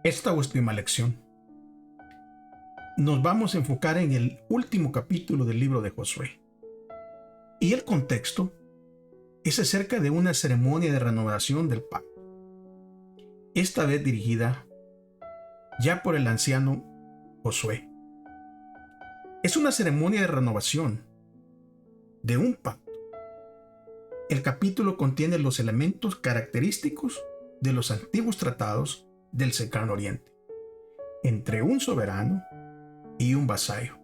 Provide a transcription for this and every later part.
Esta última lección nos vamos a enfocar en el último capítulo del libro de Josué. Y el contexto es acerca de una ceremonia de renovación del pacto, esta vez dirigida ya por el anciano Josué. Es una ceremonia de renovación de un pacto. El capítulo contiene los elementos característicos de los antiguos tratados del cercano oriente, entre un soberano y un vasallo.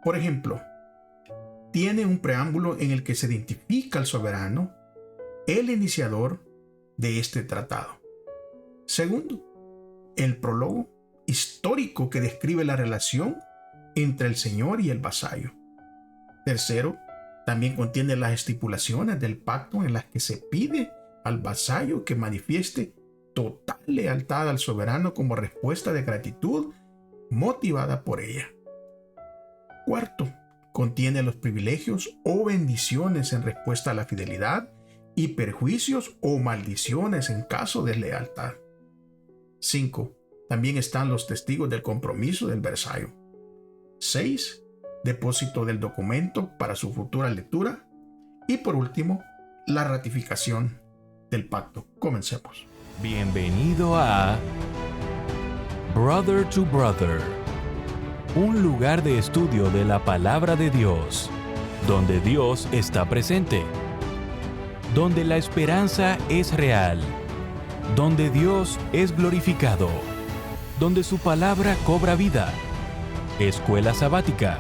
Por ejemplo, tiene un preámbulo en el que se identifica al soberano, el iniciador de este tratado. Segundo, el prólogo histórico que describe la relación entre el señor y el vasallo. Tercero, también contiene las estipulaciones del pacto en las que se pide al vasallo que manifieste total lealtad al soberano como respuesta de gratitud motivada por ella. Cuarto, contiene los privilegios o bendiciones en respuesta a la fidelidad y perjuicios o maldiciones en caso de deslealtad. 5. También están los testigos del compromiso del vasallo. 6. Depósito del documento para su futura lectura. Y por último, la ratificación del pacto. Comencemos. Bienvenido a Brother to Brother, un lugar de estudio de la palabra de Dios, donde Dios está presente, donde la esperanza es real, donde Dios es glorificado, donde su palabra cobra vida. Escuela sabática,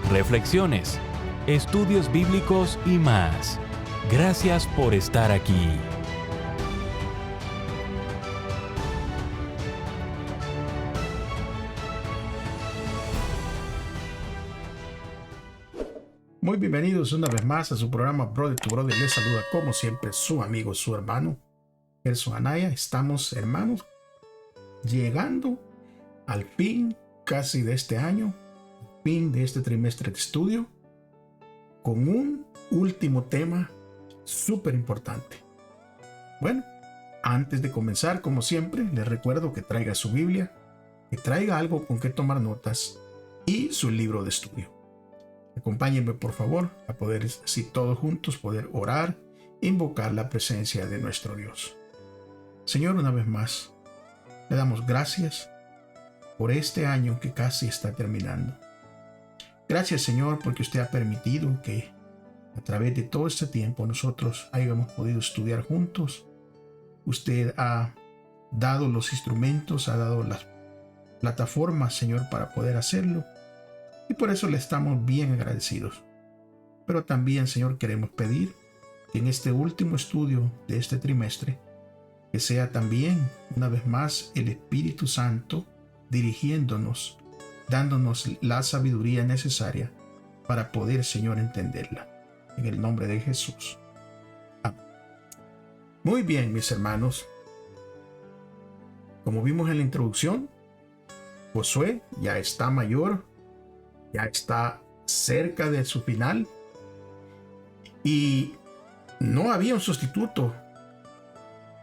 reflexiones, estudios bíblicos y más. Gracias por estar aquí. Muy bienvenidos una vez más a su programa Brother to Brother. Les saluda como siempre su amigo, su hermano, Gerson Anaya. Estamos, hermanos, llegando al fin casi de este año, fin de este trimestre de estudio, con un último tema súper importante. Bueno, antes de comenzar, como siempre, les recuerdo que traiga su Biblia, que traiga algo con que tomar notas y su libro de estudio. Acompáñenme por favor a poder, así todos juntos, poder orar e invocar la presencia de nuestro Dios. Señor, una vez más, le damos gracias por este año que casi está terminando. Gracias, Señor, porque usted ha permitido que a través de todo este tiempo nosotros hayamos podido estudiar juntos. Usted ha dado los instrumentos, ha dado las plataformas, Señor, para poder hacerlo. Y por eso le estamos bien agradecidos. Pero también, Señor, queremos pedir que en este último estudio de este trimestre, que sea también, una vez más, el Espíritu Santo dirigiéndonos, dándonos la sabiduría necesaria para poder, Señor, entenderla. En el nombre de Jesús. Amén. Muy bien, mis hermanos. Como vimos en la introducción, Josué ya está mayor, ya está cerca de su final y no había un sustituto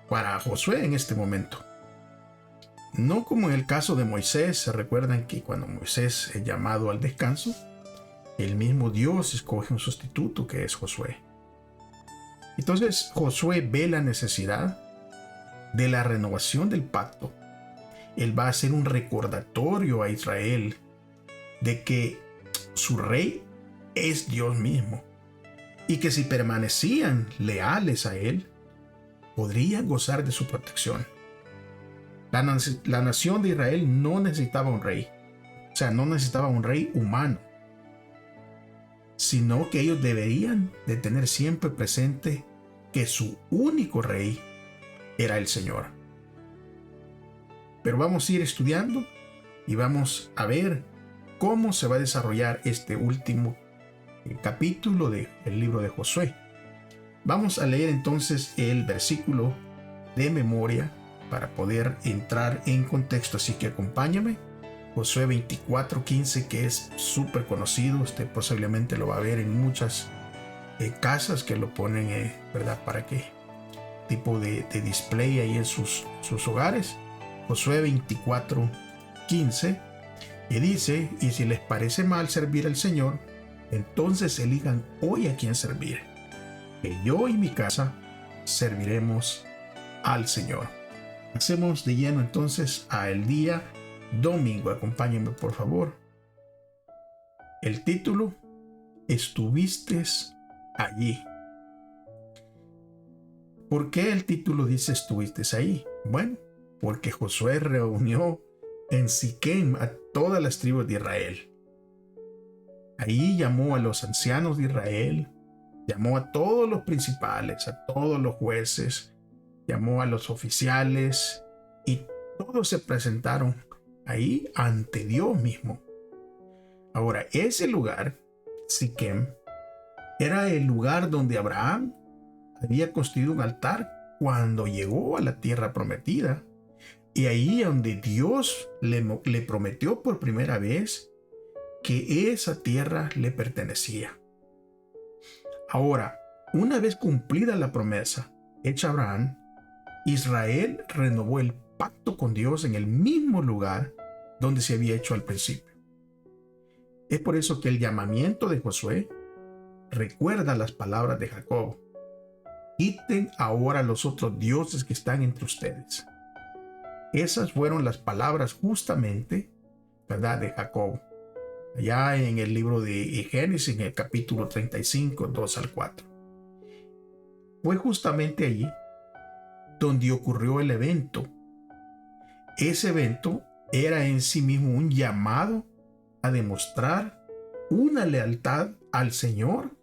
para Josué en este momento. No como en el caso de Moisés. Se recuerdan que cuando Moisés es llamado al descanso, el mismo Dios escoge un sustituto que es Josué. Entonces Josué ve la necesidad de la renovación del pacto. Él va a hacer un recordatorio a Israel de que su rey es Dios mismo y que si permanecían leales a él, podrían gozar de su protección. La nación de Israel no necesitaba un rey, o sea, no necesitaba un rey humano, sino que ellos deberían de tener siempre presente que su único rey era el Señor. Pero vamos a ir estudiando y vamos a ver cómo se va a desarrollar este último capítulo del libro de Josué. Vamos a leer entonces el versículo de memoria para poder entrar en contexto, así que acompáñame. Josué 24:15, que es súper conocido, usted posiblemente lo va a ver en muchas casas que lo ponen, ¿verdad? Para que tipo de display ahí en sus hogares. Josué 24:15, y dice: y si les parece mal servir al Señor, entonces elijan hoy a quién servir, que yo y mi casa serviremos al Señor. Hacemos de lleno entonces al día domingo. Acompáñenme por favor. El título: estuviste allí. ¿Por qué el título dice estuviste ahí? Bueno, porque Josué reunió en Siquem a todas las tribus de Israel. Ahí llamó a los ancianos de Israel, llamó a todos los principales, a todos los jueces, llamó a los oficiales, y todos se presentaron ahí ante Dios mismo. Ahora, ese lugar, Siquem, era el lugar donde Abraham había construido un altar cuando llegó a la tierra prometida, y ahí donde Dios le prometió por primera vez que esa tierra le pertenecía. Ahora, una vez cumplida la promesa hecha a Abraham, Israel renovó el pacto con Dios en el mismo lugar donde se había hecho al principio. Es por eso que el llamamiento de Josué recuerda las palabras de Jacob: quiten ahora los otros dioses que están entre ustedes. Esas fueron las palabras justamente, ¿verdad?, de Jacob, allá en el libro de Génesis, en el capítulo 35, 2 al 4. Fue justamente allí donde ocurrió el evento. Ese evento era en sí mismo un llamado a demostrar una lealtad al Señor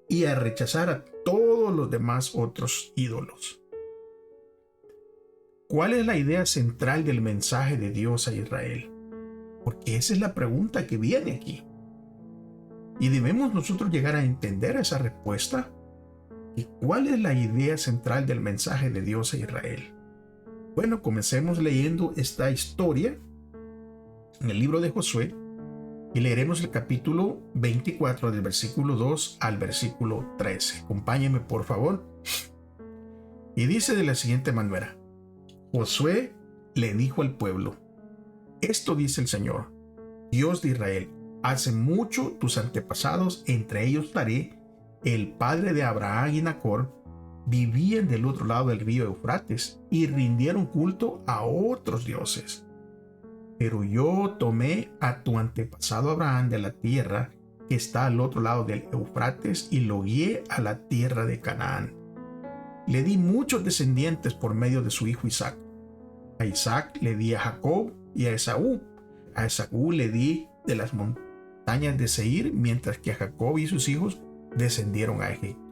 y a rechazar a todos los demás otros ídolos. ¿Cuál es la idea central del mensaje de Dios a Israel? Porque esa es la pregunta que viene aquí. Y debemos nosotros llegar a entender esa respuesta. ¿Y cuál es la idea central del mensaje de Dios a Israel? Bueno, comencemos leyendo esta historia en el libro de Josué, y leeremos el capítulo 24 del versículo 2 al versículo 13. Acompáñenme por favor. Y dice de la siguiente manera: Josué le dijo al pueblo: esto dice el Señor, Dios de Israel: hace mucho tus antepasados, entre ellos Taré, el padre de Abraham y Nacor, vivían del otro lado del río Eufrates y rindieron culto a otros dioses. Pero yo tomé a tu antepasado Abraham de la tierra que está al otro lado del Eufrates y lo guié a la tierra de Canaán. Le di muchos descendientes por medio de su hijo Isaac. A Isaac le di a Jacob y a Esaú. A Esaú le di de las montañas de Seir, mientras que a Jacob y sus hijos descendieron a Egipto.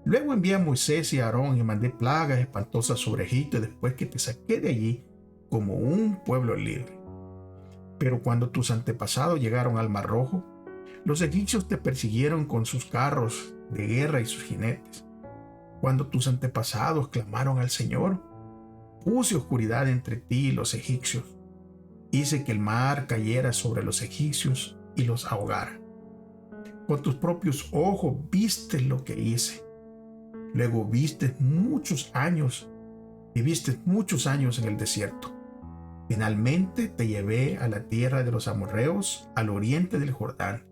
Luego envié a Moisés y a Aarón y mandé plagas espantosas sobre Egipto después que te saqué de allí como un pueblo libre. Pero cuando tus antepasados llegaron al Mar Rojo, los egipcios te persiguieron con sus carros de guerra y sus jinetes. Cuando tus antepasados clamaron al Señor, puse oscuridad entre ti y los egipcios. Hice que el mar cayera sobre los egipcios y los ahogara. Con tus propios ojos viste lo que hice. Luego viviste muchos años en el desierto. Finalmente te llevé a la tierra de los amorreos, al oriente del Jordán.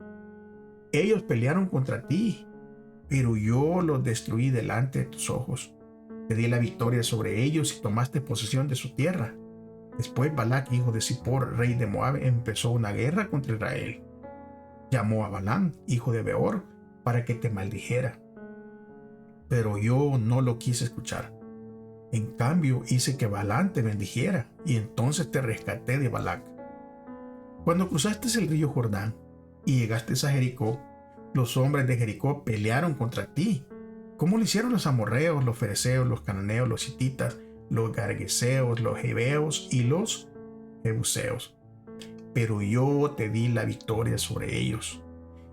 Ellos pelearon contra ti, pero yo los destruí delante de tus ojos. Te di la victoria sobre ellos y tomaste posesión de su tierra. Después Balac, hijo de Zippor, rey de Moab, empezó una guerra contra Israel. Llamó a Balaam, hijo de Beor, para que te maldijera. Pero yo no lo quise escuchar. En cambio, hice que Balaam te bendijera, y entonces te rescaté de Balac. Cuando cruzaste el río Jordán y llegaste a Jericó, los hombres de Jericó pelearon contra ti, como lo hicieron los amorreos, los fereceos, los cananeos, los hititas, los gargeseos, los heveos y los jebuseos. Pero yo te di la victoria sobre ellos,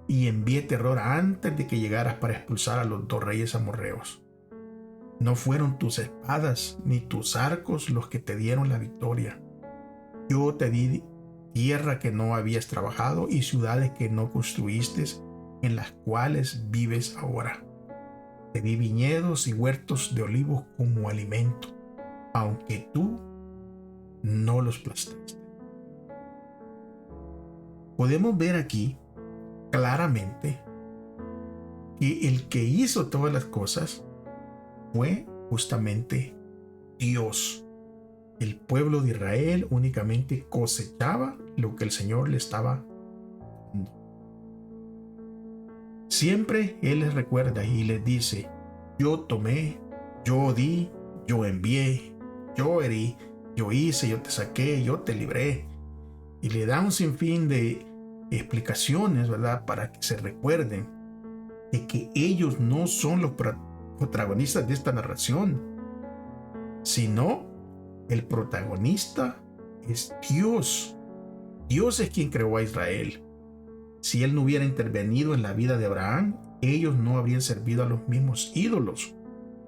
y envié terror antes de que llegaras para expulsar a los 2 reyes amorreos. No fueron tus espadas ni tus arcos los que te dieron la victoria. Yo te di tierra que no habías trabajado y ciudades que no construiste, en las cuales vives ahora. Te di viñedos y huertos de olivos como alimento, aunque tú no los plantaste. Podemos ver aquí claramente que el que hizo todas las cosas fue justamente Dios. El pueblo de Israel únicamente cosechaba lo que el Señor le estaba dando. Siempre Él les recuerda y les dice: yo tomé, yo di, yo envié, yo herí, yo hice, yo te saqué, yo te libré. Y le da un sinfín de explicaciones, ¿verdad?, para que se recuerden de que ellos no son los protagonistas de esta narración, sino el protagonista es Dios. Dios es quien creó a Israel. Si Él no hubiera intervenido en la vida de Abraham, ellos no habrían servido a los mismos ídolos.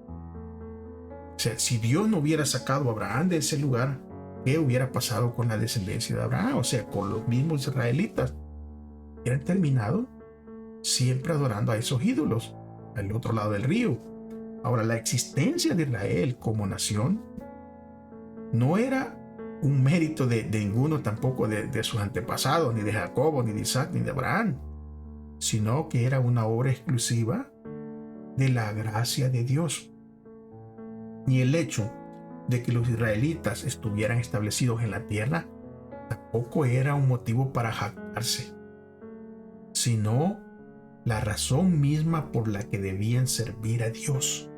O sea, si Dios no hubiera sacado a Abraham de ese lugar, ¿qué hubiera pasado con la descendencia de Abraham? O sea, con los mismos israelitas. Hubieran terminado siempre adorando a esos ídolos al otro lado del río. Ahora, la existencia de Israel como nación no era un mérito de ninguno tampoco de sus antepasados, ni de Jacobo, ni de Isaac, ni de Abraham, sino que era una obra exclusiva de la gracia de Dios. Ni el hecho de que los israelitas estuvieran establecidos en la tierra tampoco era un motivo para jactarse, sino la razón misma por la que debían servir a Dios,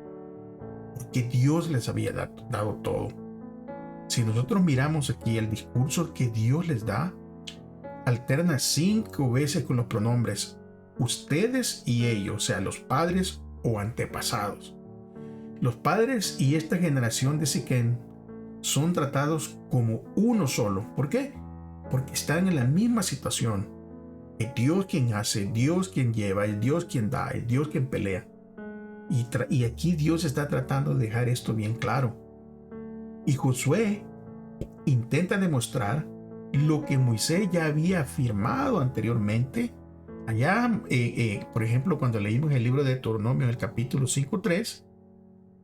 porque Dios les había dado todo. Si nosotros miramos aquí el discurso que Dios les da, alterna 5 veces con los pronombres ustedes y ellos, o sea, los padres o antepasados. Los padres y esta generación de Siquem son tratados como uno solo. ¿Por qué? Porque están en la misma situación. Es Dios quien hace, Dios quien lleva, es Dios quien da, es Dios quien pelea. Y aquí Dios está tratando de dejar esto bien claro. Y Josué intenta demostrar lo que Moisés ya había afirmado anteriormente. Allá, por ejemplo, cuando leímos el libro de Deuteronomio en el capítulo 5:3,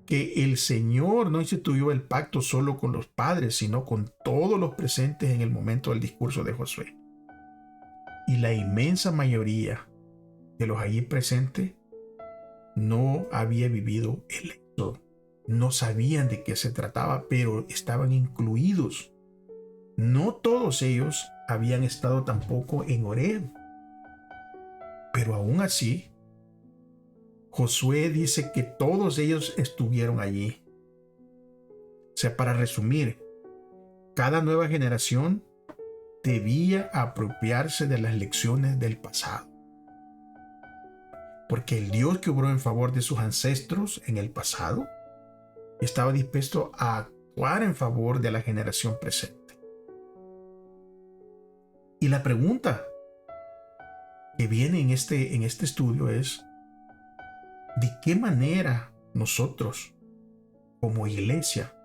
que el Señor no instituyó el pacto solo con los padres, sino con todos los presentes en el momento del discurso de Josué. Y la inmensa mayoría de los allí presentes no había vivido el éxodo. No sabían de qué se trataba, pero estaban incluidos. No todos ellos habían estado tampoco en Horeb. Pero aún así, Josué dice que todos ellos estuvieron allí. O sea, para resumir, cada nueva generación debía apropiarse de las lecciones del pasado. Porque el Dios que obró en favor de sus ancestros en el pasado estaba dispuesto a actuar en favor de la generación presente. Y la pregunta que viene en este estudio es: ¿de qué manera nosotros, como iglesia,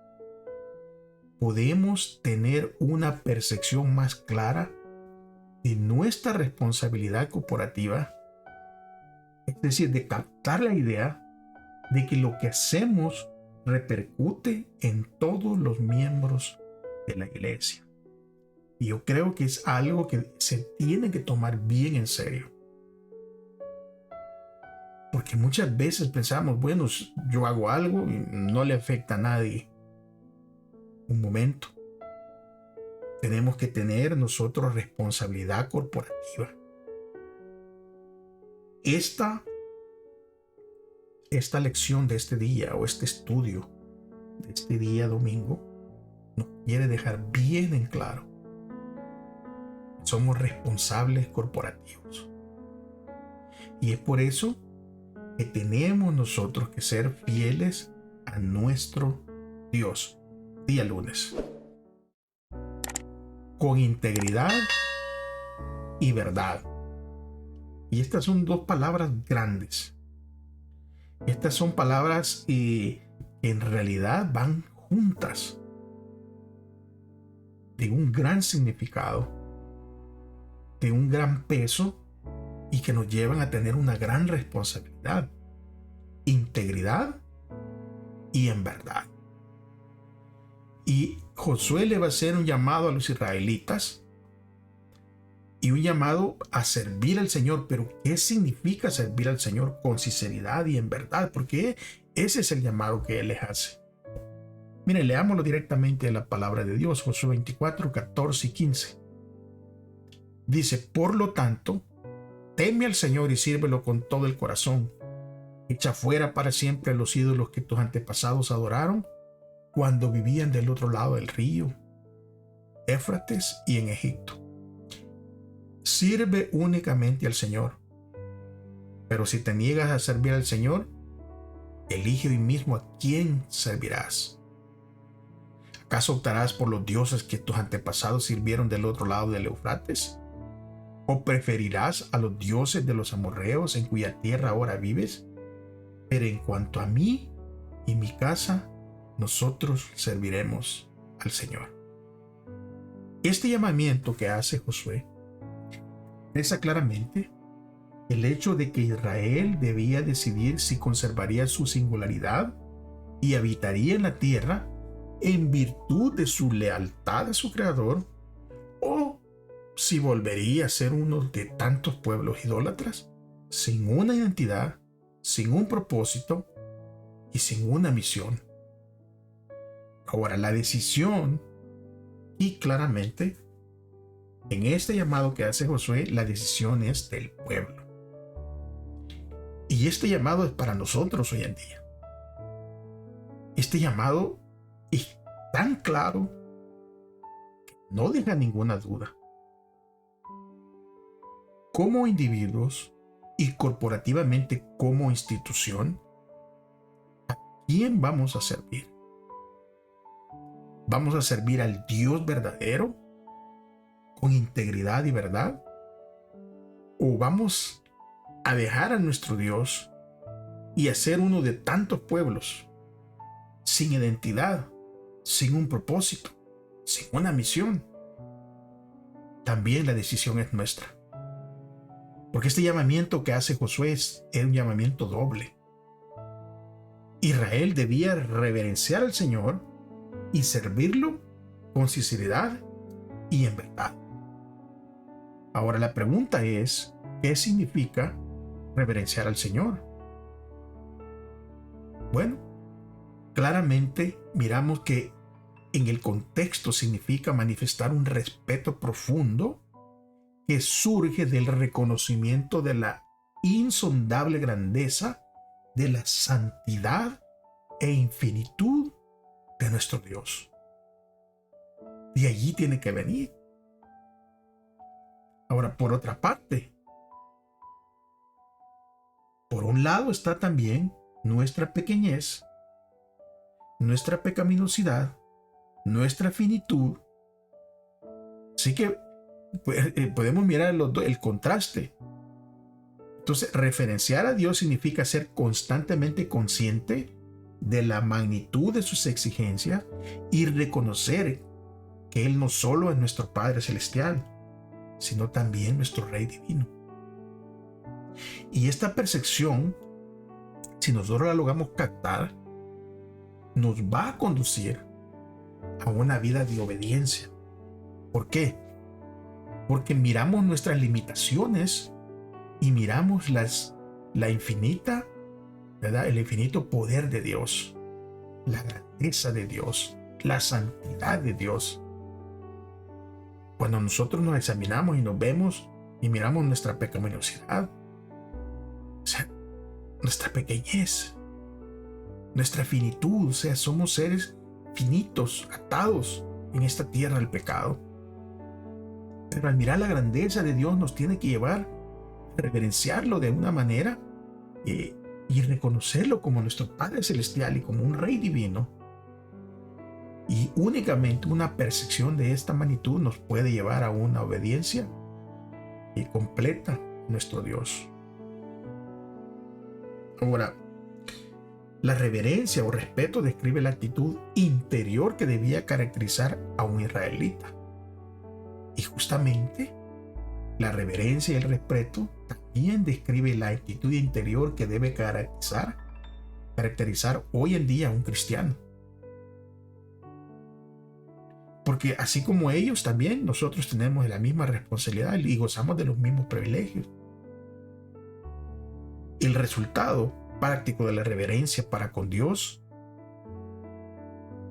podemos tener una percepción más clara de nuestra responsabilidad corporativa? Es decir, de captar la idea de que lo que hacemos repercute en todos los miembros de la iglesia. Y yo creo que es algo que se tiene que tomar bien en serio. Porque muchas veces pensamos, bueno, yo hago algo y no le afecta a nadie. Un momento. Tenemos que tener nosotros responsabilidad corporativa. Esta lección de este día o este estudio de este día domingo nos quiere dejar bien en claro: somos responsables corporativos. Y es por eso que tenemos nosotros que ser fieles a nuestro Dios día lunes, con integridad y verdad. Y estas son 2 palabras grandes. Estas son palabras que en realidad van juntas, de un gran significado, de un gran peso, y que nos llevan a tener una gran responsabilidad. integridad y en verdad. Y Josué le va a hacer un llamado a los israelitas y un llamado a servir al Señor. Pero ¿qué significa servir al Señor con sinceridad y en verdad? Porque ese es el llamado que Él les hace. Miren, leámoslo directamente de la palabra de Dios, Josué 24, 14 y 15. Dice: por lo tanto, teme al Señor y sírvelo con todo el corazón. Echa fuera para siempre los ídolos que tus antepasados adoraron cuando vivían del otro lado del río Éufrates y en Egipto. Sirve únicamente al Señor. Pero si te niegas a servir al Señor, elige hoy mismo a quién servirás. ¿Acaso optarás por los dioses que tus antepasados sirvieron del otro lado del Éufrates? ¿O preferirás a los dioses de los amorreos en cuya tierra ahora vives? Pero en cuanto a mí y mi casa, nosotros serviremos al Señor. Este llamamiento que hace Josué expresa claramente el hecho de que Israel debía decidir si conservaría su singularidad y habitaría en la tierra en virtud de su lealtad a su Creador, o si volvería a ser uno de tantos pueblos idólatras, sin una identidad, sin un propósito y sin una misión. Ahora, la decisión, y claramente, en este llamado que hace Josué, la decisión es del pueblo. Y este llamado es para nosotros hoy en día. Este llamado es tan claro que no deja ninguna duda. Como individuos y corporativamente como institución, ¿a quién vamos a servir? ¿Vamos a servir al Dios verdadero con integridad y verdad? ¿O vamos a dejar a nuestro Dios y a ser uno de tantos pueblos sin identidad, sin un propósito, sin una misión? También la decisión es nuestra. Porque este llamamiento que hace Josué es un llamamiento doble. Israel debía reverenciar al Señor y servirlo con sinceridad y en verdad. Ahora la pregunta es, ¿qué significa reverenciar al Señor? Bueno, claramente miramos que en el contexto significa manifestar un respeto profundo que surge del reconocimiento de la insondable grandeza, de la santidad e infinitud de nuestro Dios. De allí tiene que venir. Ahora, por otra parte, por un lado está también nuestra pequeñez, nuestra pecaminosidad, nuestra finitud. Así que podemos mirar el contraste. Entonces, referenciar a Dios significa ser constantemente consciente de la magnitud de sus exigencias y reconocer que Él no solo es nuestro Padre Celestial, sino también nuestro Rey Divino. Y esta percepción, si nosotros la logramos captar, nos va a conducir a una vida de obediencia. ¿Por qué? Porque miramos nuestras limitaciones y miramos la infinita, ¿verdad? El infinito poder de Dios, la grandeza de Dios, la santidad de Dios. Cuando nosotros nos examinamos y nos vemos y miramos nuestra pecaminosidad, o sea, nuestra pequeñez, nuestra finitud, o sea, somos seres finitos, atados en esta tierra del pecado. Pero al mirar la grandeza de Dios nos tiene que llevar a reverenciarlo de una manera y reconocerlo como nuestro Padre Celestial y como un Rey Divino. Y únicamente una percepción de esta magnitud nos puede llevar a una obediencia completa a nuestro Dios. Ahora, la reverencia o respeto describe la actitud interior que debía caracterizar a un israelita. Y justamente la reverencia y el respeto también describe la actitud interior que debe caracterizar caracterizar hoy en día a un cristiano. Porque así como ellos, también nosotros tenemos la misma responsabilidad y gozamos de los mismos privilegios. El resultado práctico de la reverencia para con Dios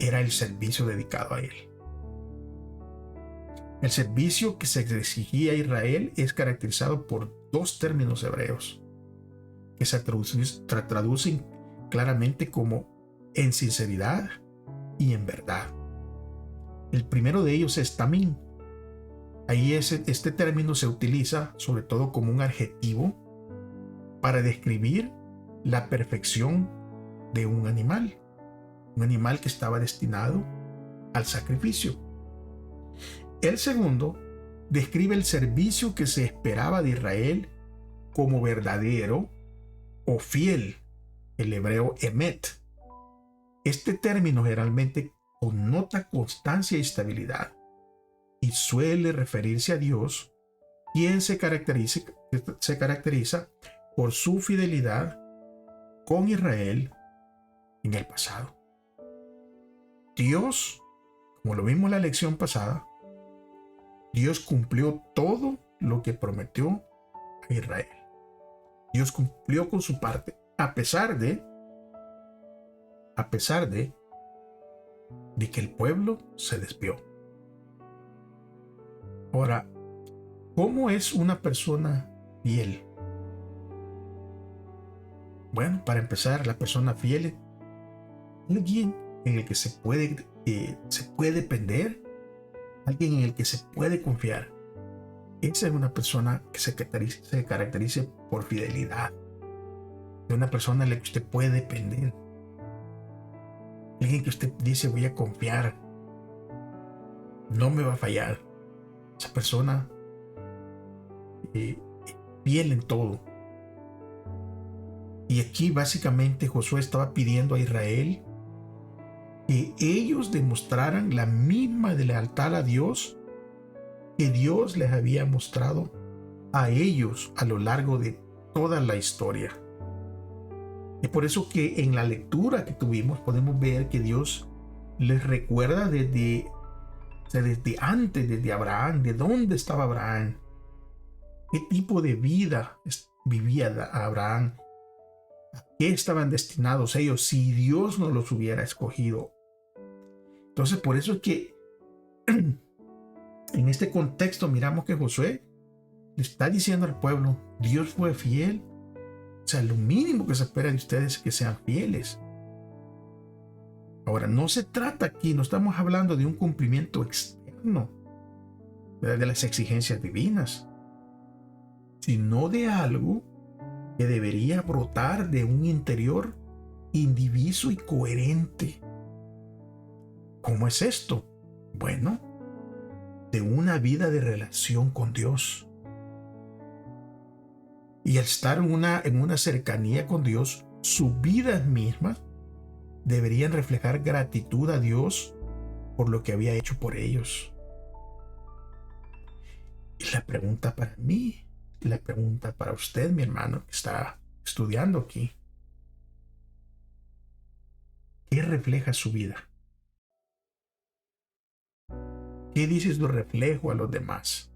era el servicio dedicado a Él. El servicio que se exigía a Israel es caracterizado por dos términos hebreos que se traducen claramente como en sinceridad y en verdad. El primero de ellos es tamín. Ahí este término se utiliza sobre todo como un adjetivo para describir la perfección de un animal que estaba destinado al sacrificio. El segundo describe el servicio que se esperaba de Israel como verdadero o fiel, el hebreo emet. Este término generalmente connota constancia y estabilidad y suele referirse a Dios, quien se caracteriza por su fidelidad con Israel en el pasado. Dios, como lo vimos en la lección pasada, Dios cumplió todo lo que prometió a Israel. Dios cumplió con su parte, a pesar de que el pueblo se desvió. Ahora, ¿cómo es una persona fiel? Bueno, para empezar, la persona fiel es alguien en el que se puede depender, alguien en el que se puede confiar. Esa es una persona que se caracteriza por fidelidad. Es una persona en la que usted puede depender. Alguien que usted dice, voy a confiar. No me va a fallar. Esa persona es fiel en todo. Y aquí básicamente Josué estaba pidiendo a Israel que ellos demostraran la misma lealtad a Dios que Dios les había mostrado a ellos a lo largo de toda la historia. Es por eso que en la lectura que tuvimos podemos ver que Dios les recuerda desde antes, desde Abraham, de dónde estaba Abraham, qué tipo de vida vivía Abraham, a qué estaban destinados ellos si Dios no los hubiera escogido. Entonces por eso es que en este contexto miramos que Josué le está diciendo al pueblo, Dios fue fiel. O sea, lo mínimo que se espera de ustedes es que sean fieles. Ahora, no se trata aquí, no estamos hablando de un cumplimiento externo, ¿verdad?, de las exigencias divinas, sino de algo que debería brotar de un interior indiviso y coherente. ¿Cómo es esto? Bueno, de una vida de relación con Dios. Y al estar en una cercanía con Dios, sus vidas mismas deberían reflejar gratitud a Dios por lo que había hecho por ellos. Y la pregunta para mí, la pregunta para usted, mi hermano, que está estudiando aquí, ¿qué refleja su vida? ¿Qué dice su reflejo a los demás?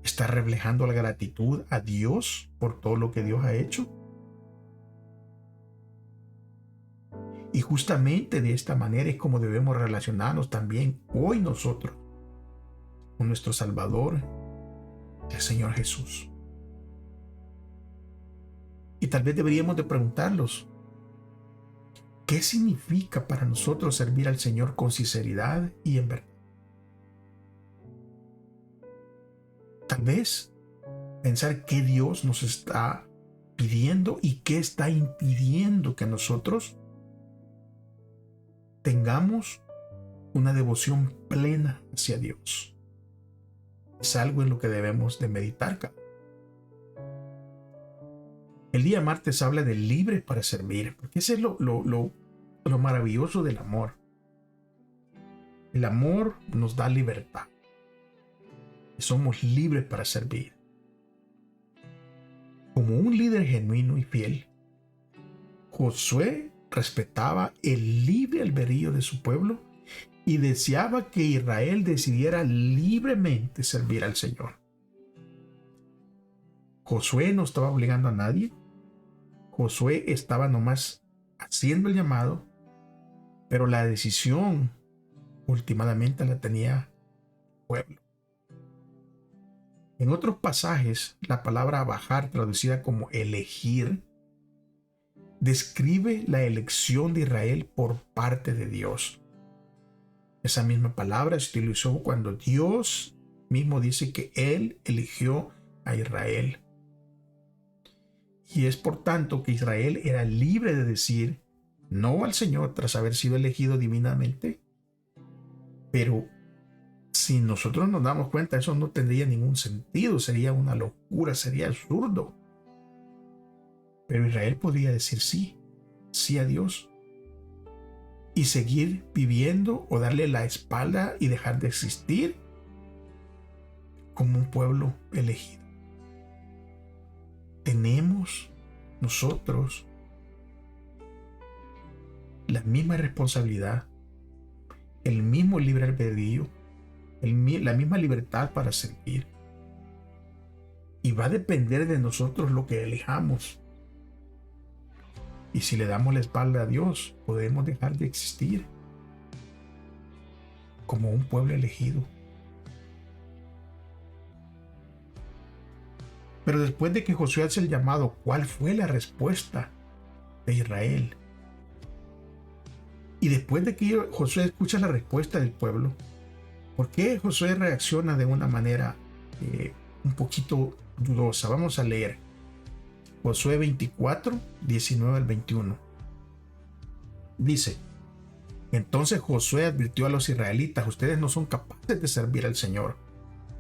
¿Está reflejando la gratitud a Dios por todo lo que Dios ha hecho? Y justamente de esta manera es como debemos relacionarnos también hoy nosotros con nuestro Salvador, el Señor Jesús. Y tal vez deberíamos de preguntarlos, ¿qué significa para nosotros servir al Señor con sinceridad y en verdad? Tal vez pensar qué Dios nos está pidiendo y qué está impidiendo que nosotros tengamos una devoción plena hacia Dios. Es algo en lo que debemos de meditar. El día martes habla de libre para servir, porque ese es lo maravilloso del amor. El amor nos da libertad. Somos libres para servir. Como un líder genuino y fiel, Josué respetaba el libre albedrío de su pueblo y deseaba que Israel decidiera libremente servir al Señor. Josué no estaba obligando a nadie. Josué estaba nomás haciendo el llamado, pero la decisión últimamente la tenía el pueblo. En otros pasajes, la palabra bajar, traducida como elegir, describe la elección de Israel por parte de Dios. Esa misma palabra se utilizó cuando Dios mismo dice que Él eligió a Israel. Y es por tanto que Israel era libre de decir no al Señor tras haber sido elegido divinamente. Pero si nosotros nos damos cuenta, eso no tendría ningún sentido, sería una locura, sería absurdo. Pero Israel podría decir sí a Dios, y seguir viviendo o darle la espalda y dejar de existir como un pueblo elegido. Tenemos nosotros la misma responsabilidad, el mismo libre albedrío, la misma libertad para servir. Y va a depender de nosotros lo que elijamos. Y si le damos la espalda a Dios, podemos dejar de existir como un pueblo elegido. Pero después de que Josué hace el llamado, ¿cuál fue la respuesta de Israel? Y después de que Josué escucha la respuesta del pueblo, ¿por qué Josué reacciona de una manera un poquito dudosa? Vamos a leer Josué 24, 19 al 21. Dice: entonces Josué advirtió a los israelitas: ustedes no son capaces de servir al Señor,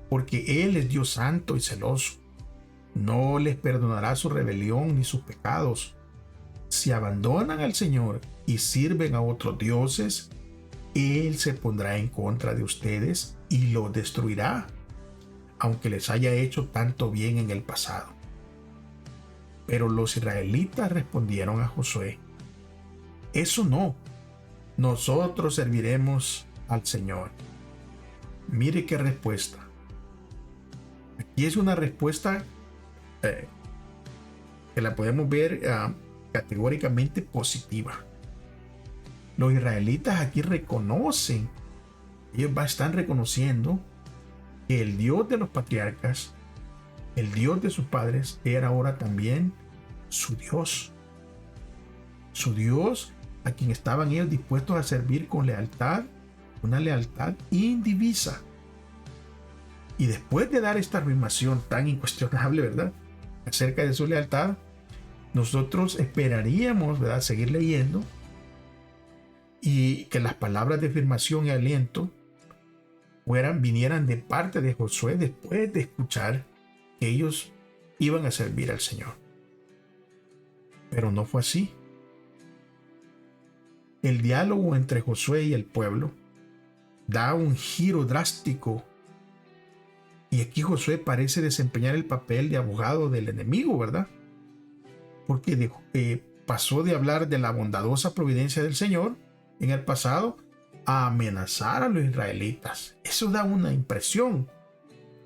porque Él es Dios santo y celoso. No les perdonará su rebelión ni sus pecados. Si abandonan al Señor y sirven a otros dioses, Él se pondrá en contra de ustedes y los destruirá, aunque les haya hecho tanto bien en el pasado. Pero los israelitas respondieron a Josué: eso no, nosotros serviremos al Señor. Mire qué respuesta. Aquí es una respuesta que la podemos ver categóricamente positiva. Los israelitas aquí reconocen, ellos están reconociendo que el Dios de los patriarcas, el Dios de sus padres, era ahora también su Dios. Su Dios a quien estaban ellos dispuestos a servir con lealtad, una lealtad indivisa. Y después de dar esta afirmación tan incuestionable, ¿verdad?, acerca de su lealtad, nosotros esperaríamos, ¿verdad?, seguir leyendo y que las palabras de afirmación y aliento vinieran de parte de Josué después de escuchar que ellos iban a servir al Señor. Pero no fue así. El diálogo entre Josué y el pueblo da un giro drástico. Y aquí Josué parece desempeñar el papel de abogado del enemigo, ¿verdad? Porque pasó de hablar de la bondadosa providencia del Señor en el pasado a amenazar a los israelitas. Eso da una impresión,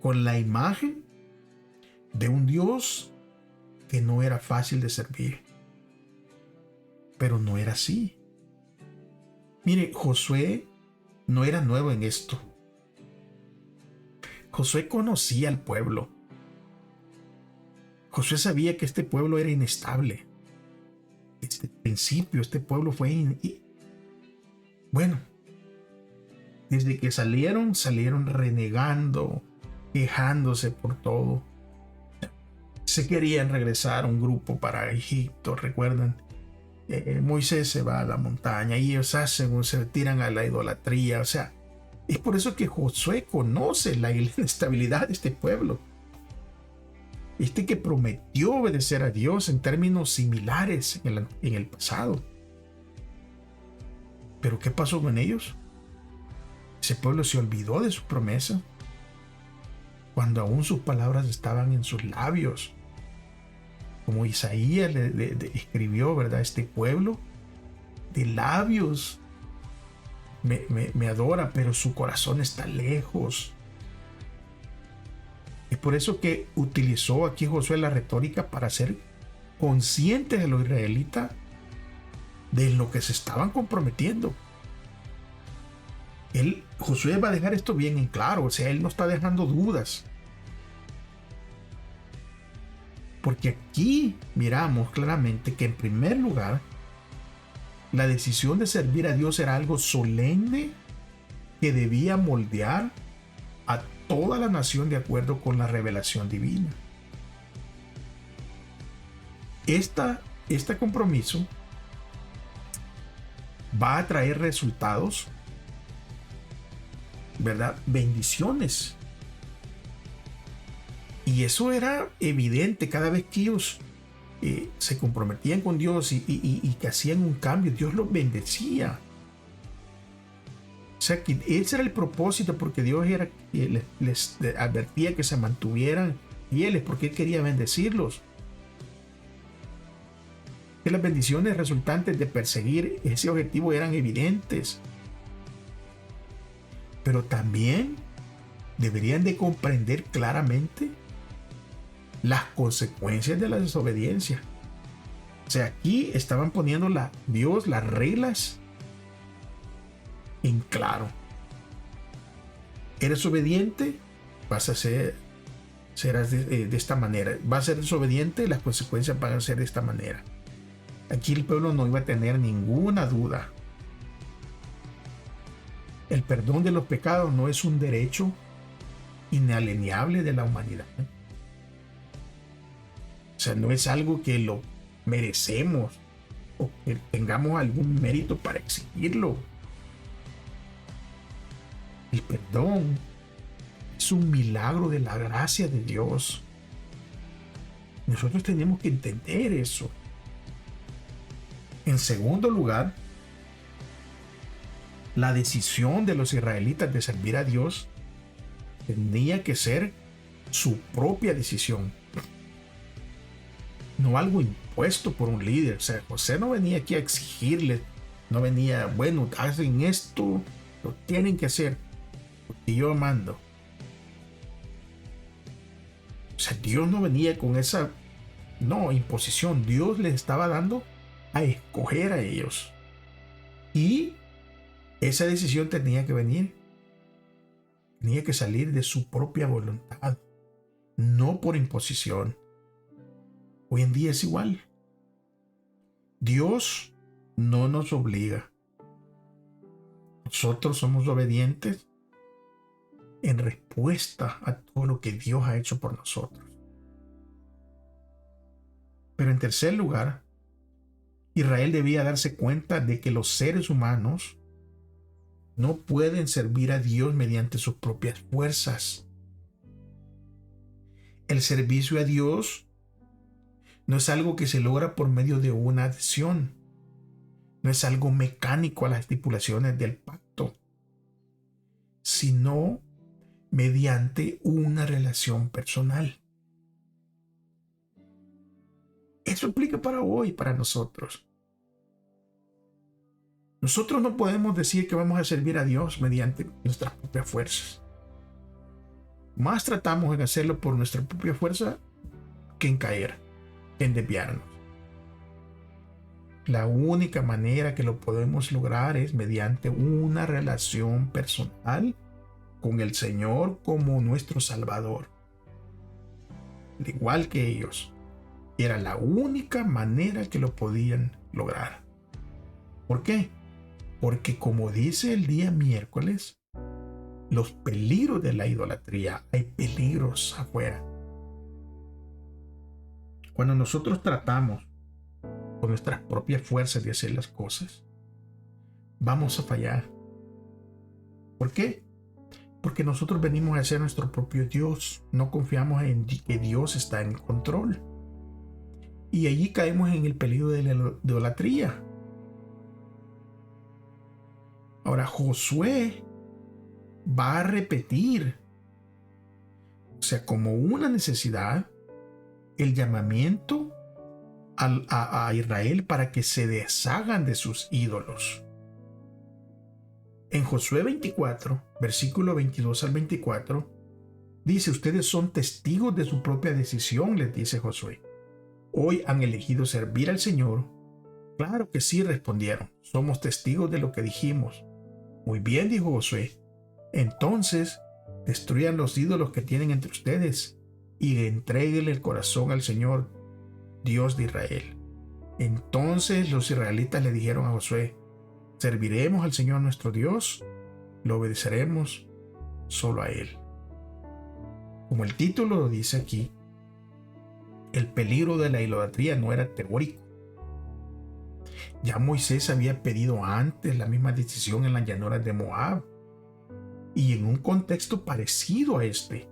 con la imagen de un Dios que no era fácil de servir. Pero no era así. Mire, Josué no era nuevo en esto. Josué conocía al pueblo. Josué sabía que este pueblo era inestable. Desde el principio, este pueblo fue... Bueno, desde que salieron renegando, quejándose por todo. Se querían regresar un grupo para Egipto, recuerdan. Moisés se va a la montaña y ellos se tiran a la idolatría. O sea, es por eso que Josué conoce la inestabilidad de este pueblo. Que prometió obedecer a Dios en términos similares en el pasado. Pero ¿qué pasó con ellos? Ese pueblo se olvidó de su promesa cuando aún sus palabras estaban en sus labios. como Isaías escribió, ¿verdad? Este pueblo de labios me adora, pero su corazón está lejos. Es por eso que utilizó aquí Josué la retórica para ser conscientes de los israelitas de lo que se estaban comprometiendo. Josué va a dejar esto bien en claro, o sea, él no está dejando dudas. Porque aquí miramos claramente que en primer lugar, la decisión de servir a Dios era algo solemne que debía moldear a toda la nación de acuerdo con la revelación divina. Este compromiso va a traer resultados, ¿verdad? Bendiciones. Y eso era evidente cada vez que ellos se comprometían con Dios y que hacían un cambio, Dios los bendecía. O sea, que ese era el propósito, porque Dios les advertía que se mantuvieran fieles, porque Él quería bendecirlos. Que las bendiciones resultantes de perseguir ese objetivo eran evidentes. Pero también deberían de comprender claramente las consecuencias de la desobediencia. O sea, aquí estaban poniendo Dios las reglas en claro. Eres obediente, vas a serás de esta manera. Vas a ser desobediente, las consecuencias van a ser de esta manera. Aquí el pueblo no iba a tener ninguna duda. El perdón de los pecados no es un derecho inalienable de la humanidad. O sea, no es algo que lo merecemos o que tengamos algún mérito para exigirlo. El perdón es un milagro de la gracia de Dios. Nosotros tenemos que entender eso. En segundo lugar, la decisión de los israelitas de servir a Dios tenía que ser su propia decisión, no algo impuesto por un líder. O sea, José no venía aquí a exigirles, no venía, bueno, hacen esto, lo tienen que hacer, porque yo mando. O sea, Dios no venía con esa, imposición. Dios les estaba dando a escoger a ellos. Y esa decisión tenía que salir de su propia voluntad, no por imposición. Hoy en día es igual. Dios no nos obliga. Nosotros somos obedientes en respuesta a todo lo que Dios ha hecho por nosotros. Pero en tercer lugar, Israel debía darse cuenta de que los seres humanos no pueden servir a Dios mediante sus propias fuerzas. El servicio a Dios no es algo que se logra por medio de una adhesión. No es algo mecánico a las estipulaciones del pacto, sino mediante una relación personal. Eso aplica para hoy, para nosotros. Nosotros no podemos decir que vamos a servir a Dios mediante nuestras propias fuerzas. Más tratamos en hacerlo por nuestra propia fuerza que en caer, que en desviarnos. La única manera que lo podemos lograr es mediante una relación personal con el Señor como nuestro Salvador. Al igual que ellos, era la única manera que lo podían lograr. ¿Por qué? Porque como dice el día miércoles, los peligros de la idolatría, hay peligros afuera. Cuando nosotros tratamos con nuestras propias fuerzas de hacer las cosas, vamos a fallar. ¿Por qué? Porque nosotros venimos a ser nuestro propio Dios, no confiamos en que Dios está en control. Y allí caemos en el peligro de la idolatría. Ahora Josué va a repetir, o sea, como una necesidad, el llamamiento a Israel para que se deshagan de sus ídolos. En Josué 24, versículo 22 al 24, dice: ustedes son testigos de su propia decisión, les dice Josué. Hoy han elegido servir al Señor. Claro que sí, respondieron. Somos testigos de lo que dijimos. Muy bien, dijo Josué. Entonces, destruyan los ídolos que tienen entre ustedes y entréguenle el corazón al Señor, Dios de Israel. Entonces los israelitas le dijeron a Josué: serviremos al Señor nuestro Dios, lo obedeceremos solo a Él. Como el título lo dice aquí, el peligro de la idolatría no era teórico. Ya Moisés había pedido antes la misma decisión en las llanuras de Moab y en un contexto parecido a este.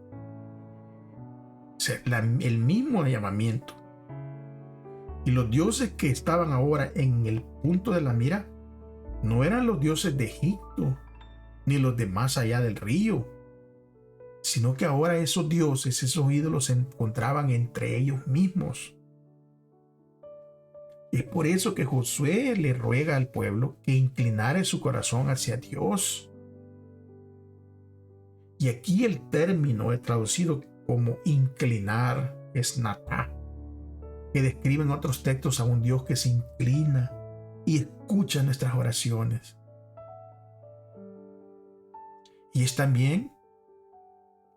O sea, el mismo llamamiento. Y los dioses que estaban ahora en el punto de la mira no eran los dioses de Egipto ni los de más allá del río, sino que ahora esos dioses, esos ídolos se encontraban entre ellos mismos. Es por eso que Josué le ruega al pueblo que inclinara su corazón hacia Dios. Y aquí el término es traducido como inclinar, es natá, que describe en otros textos a un Dios que se inclina y escucha nuestras oraciones. Y es también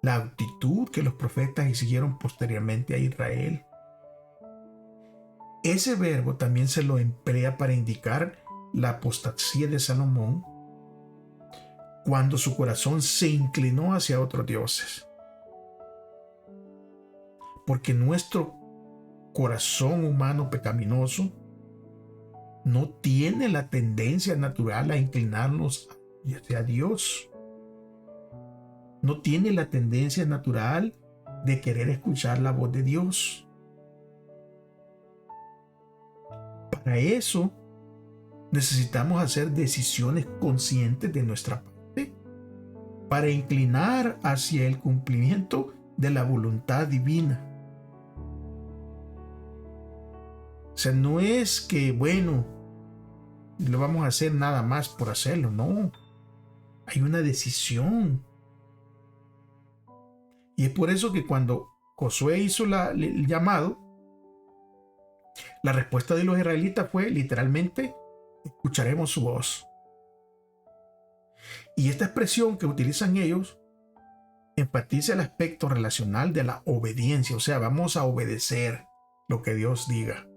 la actitud que los profetas exigieron posteriormente a Israel. Ese verbo también se lo emplea para indicar la apostasía de Salomón cuando su corazón se inclinó hacia otros dioses. Porque nuestro corazón humano pecaminoso no tiene la tendencia natural a inclinarnos hacia Dios. No tiene la tendencia natural de querer escuchar la voz de Dios. Para eso necesitamos hacer decisiones conscientes de nuestra parte para inclinar hacia el cumplimiento de la voluntad divina. O sea, no es que, bueno, lo vamos a hacer nada más por hacerlo, no. Hay una decisión. Y es por eso que cuando Josué hizo el llamado, la respuesta de los israelitas fue literalmente: escucharemos su voz. Y esta expresión que utilizan ellos enfatiza el aspecto relacional de la obediencia, o sea, vamos a obedecer lo que Dios diga.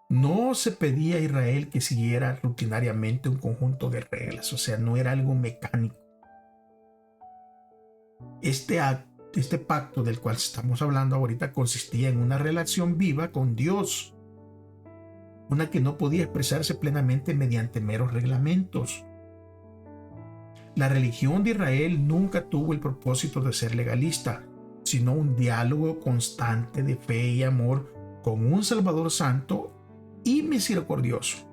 No se pedía a Israel que siguiera rutinariamente un conjunto de reglas, o sea, no era algo mecánico. Este pacto del cual estamos hablando ahorita consistía en una relación viva con Dios, una que no podía expresarse plenamente mediante meros reglamentos. La religión de Israel nunca tuvo el propósito de ser legalista, sino un diálogo constante de fe y amor con un Salvador santo y misericordioso.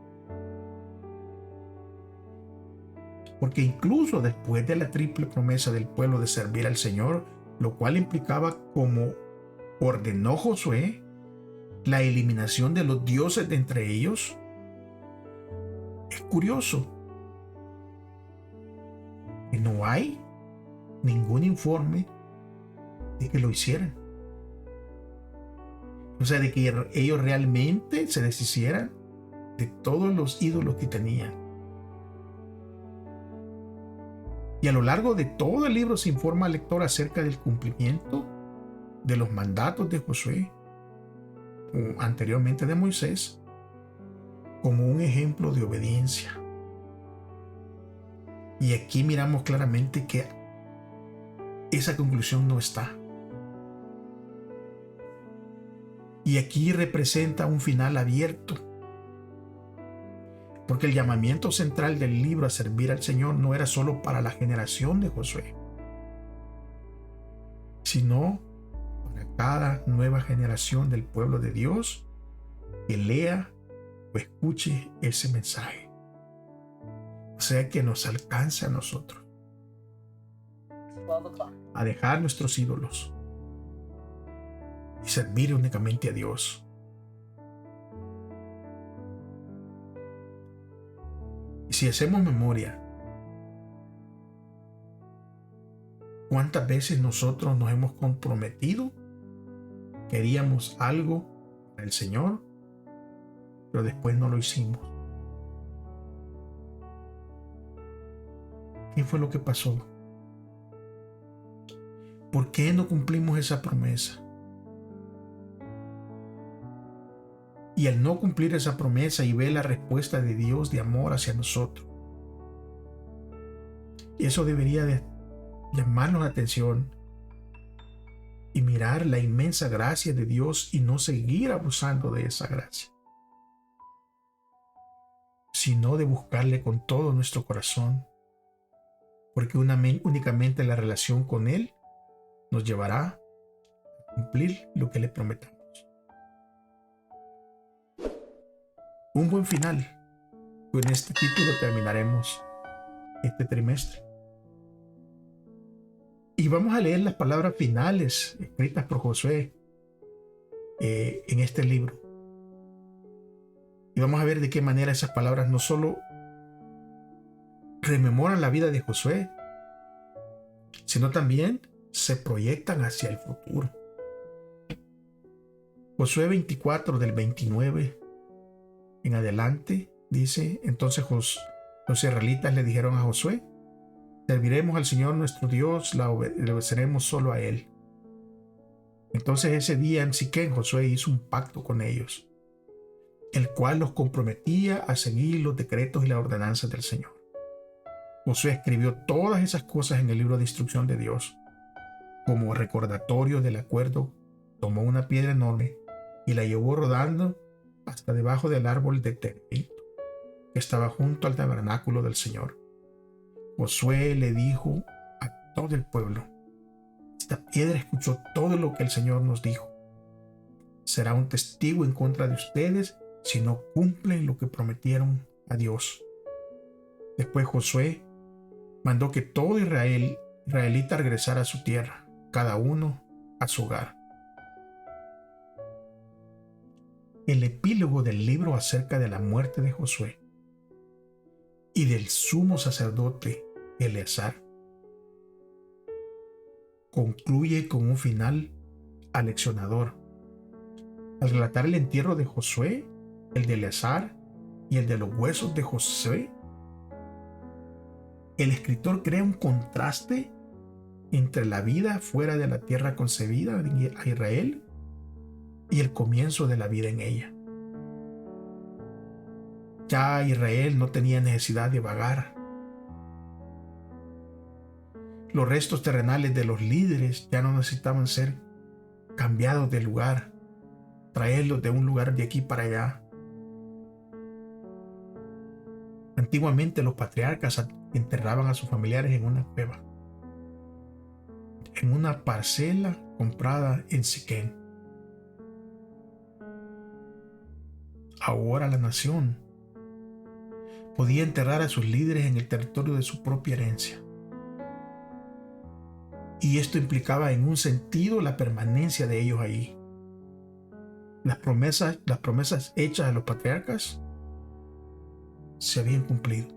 Porque incluso después de la triple promesa del pueblo de servir al Señor, lo cual implicaba, como ordenó Josué, la eliminación de los dioses de entre ellos, es curioso que no hay ningún informe de que lo hicieran. O sea, de que ellos realmente se deshicieran de todos los ídolos que tenían. Y a lo largo de todo el libro se informa al lector acerca del cumplimiento de los mandatos de Josué, o anteriormente de Moisés, como un ejemplo de obediencia. Y aquí miramos claramente que esa conclusión no está. Y aquí representa un final abierto, porque el llamamiento central del libro a servir al Señor no era solo para la generación de Josué, sino para cada nueva generación del pueblo de Dios que lea o escuche ese mensaje. O sea, que nos alcance a nosotros a dejar nuestros ídolos y servir únicamente a Dios. Y si hacemos memoria, ¿cuántas veces nosotros nos hemos comprometido? Queríamos algo para el Señor, pero después no lo hicimos. ¿Qué fue lo que pasó? ¿Por qué no cumplimos esa promesa? Y al no cumplir esa promesa y ver la respuesta de Dios de amor hacia nosotros, eso debería de llamarnos la atención y mirar la inmensa gracia de Dios y no seguir abusando de esa gracia, sino de buscarle con todo nuestro corazón, porque únicamente la relación con Él nos llevará a cumplir lo que le prometamos. Un buen final. Con este título terminaremos este trimestre. Y vamos a leer las palabras finales escritas por Josué en este libro. Y vamos a ver de qué manera esas palabras no solo rememoran la vida de Josué, sino también se proyectan hacia el futuro. Josué 24 del 29 en adelante dice: entonces los israelitas le dijeron a Josué: serviremos al Señor nuestro Dios, le obedeceremos solo a Él. Entonces ese día en Siquem Josué hizo un pacto con ellos, el cual los comprometía a seguir los decretos y las ordenanzas del Señor. Josué escribió todas esas cosas en el libro de instrucción de Dios. Como recordatorio del acuerdo, tomó una piedra enorme y la llevó rodando hasta debajo del árbol de terebinto que estaba junto al tabernáculo del Señor. Josué le dijo a todo el pueblo: esta piedra escuchó todo lo que el Señor nos dijo. Será un testigo en contra de ustedes si no cumplen lo que prometieron a Dios. Después Josué mandó que todo israelita regresara a su tierra, cada uno a su hogar. El epílogo del libro acerca de la muerte de Josué y del sumo sacerdote Eleazar concluye con un final aleccionador. Al relatar el entierro de Josué, el de Eleazar y el de los huesos de Josué, el escritor crea un contraste entre la vida fuera de la tierra concebida a Israel y el comienzo de la vida en ella. Ya Israel no tenía necesidad de vagar. Los restos terrenales de los líderes ya no necesitaban ser cambiados de lugar, traerlos de un lugar de aquí para allá. Antiguamente los patriarcas enterraban a sus familiares en una cueva, en una parcela comprada en Siquem. Ahora la nación podía enterrar a sus líderes en el territorio de su propia herencia. Y esto implicaba en un sentido la permanencia de ellos ahí. Las promesas hechas a los patriarcas se habían cumplido.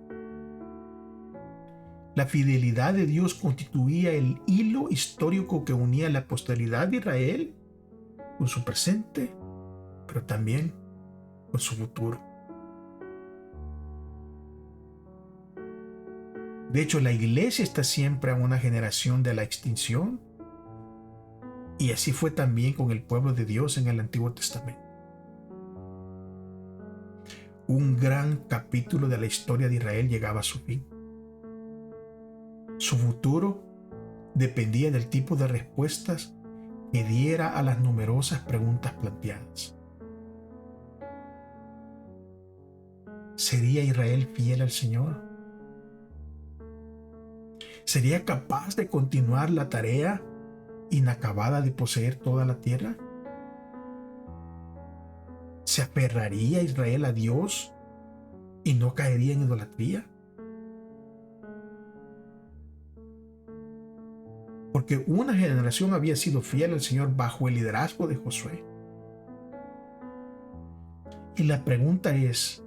La fidelidad de Dios constituía el hilo histórico que unía la posteridad de Israel con su presente, pero también con su futuro. De hecho, la iglesia está siempre a una generación de la extinción, y así fue también con el pueblo de Dios en el Antiguo Testamento. Un gran capítulo de la historia de Israel llegaba a su fin. Su futuro dependía del tipo de respuestas que diera a las numerosas preguntas planteadas. ¿Sería Israel fiel al Señor? ¿Sería capaz de continuar la tarea inacabada de poseer toda la tierra? ¿Se aferraría Israel a Dios y no caería en idolatría? porque una generación había sido fiel al Señor bajo el liderazgo de Josué. Y la pregunta es,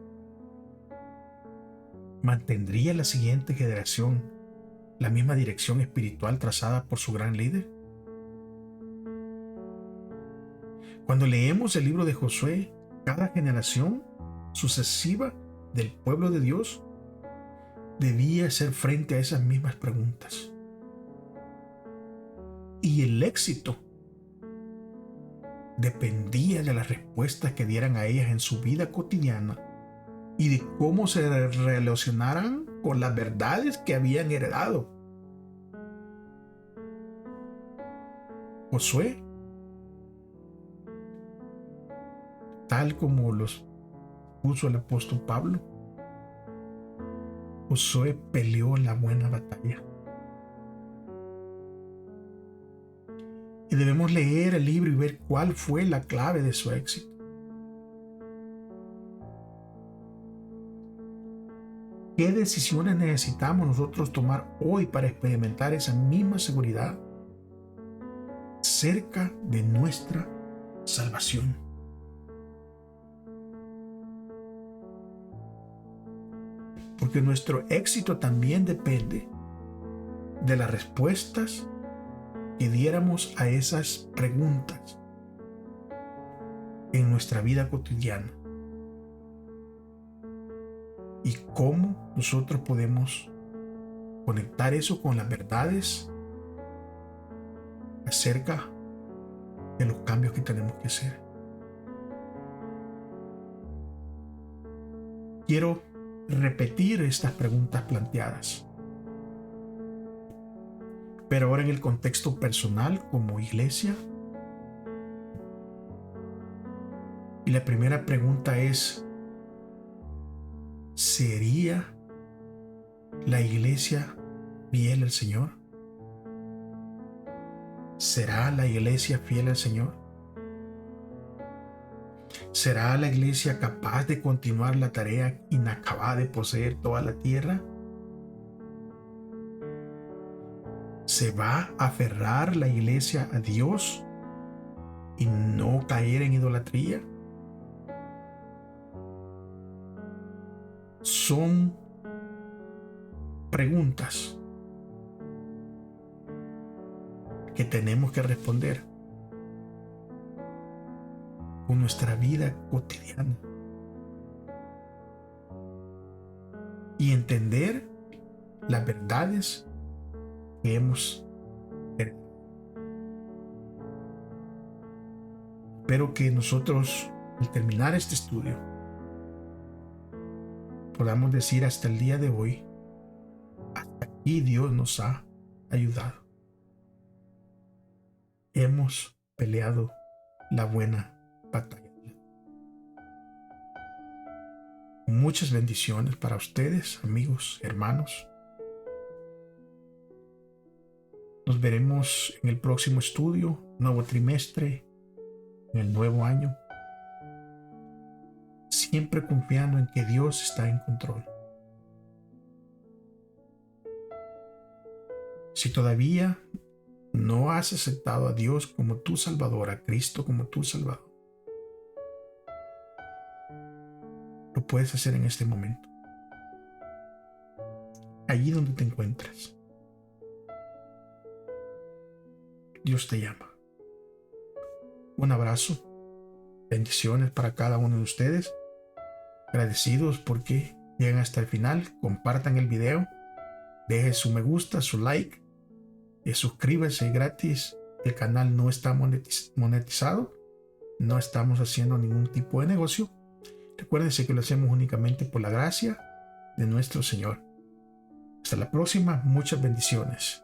¿mantendría la siguiente generación la misma dirección espiritual trazada por su gran líder? Cuando leemos el libro de Josué, cada generación sucesiva del pueblo de Dios debía hacer frente a esas mismas preguntas. Y el éxito dependía de las respuestas que dieran a ellas en su vida cotidiana y de cómo se relacionaran con las verdades que habían heredado. Josué, tal como los puso el apóstol Pablo, Josué peleó la buena batalla. Y debemos leer el libro y ver cuál fue la clave de su éxito. ¿Qué decisiones necesitamos nosotros tomar hoy para experimentar esa misma seguridad cerca de nuestra salvación? Porque nuestro éxito también depende de las respuestas que diéramos a esas preguntas en nuestra vida cotidiana. Y cómo nosotros podemos conectar eso con las verdades acerca de los cambios que tenemos que hacer. Quiero repetir estas preguntas planteadas, pero ahora en el contexto personal como iglesia. Y la primera pregunta es, ¿sería la iglesia fiel al Señor? ¿Será la iglesia fiel al Señor? ¿Será la iglesia capaz de continuar la tarea inacabada de poseer toda la tierra? ¿Se va a aferrar la iglesia a Dios y no caer en idolatría? Son preguntas que tenemos que responder con nuestra vida cotidiana y entender las verdades que hemos heredado. Espero que nosotros, al terminar este estudio, podamos decir hasta el día de hoy, hasta aquí Dios nos ha ayudado. Hemos peleado la buena batalla. Muchas bendiciones para ustedes, amigos, hermanos. Nos veremos en el próximo estudio, nuevo trimestre, en el nuevo año. Siempre confiando en que Dios está en control. Si todavía no has aceptado a Dios como tu Salvador, a Cristo como tu Salvador, lo puedes hacer en este momento. Allí donde te encuentras. Dios te llama. Un abrazo. Bendiciones para cada uno de ustedes. Agradecidos porque llegan hasta el final. Compartan el video. Dejen su me gusta, su like. Suscríbanse gratis. El canal no está monetizado. No estamos haciendo ningún tipo de negocio. Recuérdense que lo hacemos únicamente por la gracia de nuestro Señor. Hasta la próxima. Muchas bendiciones.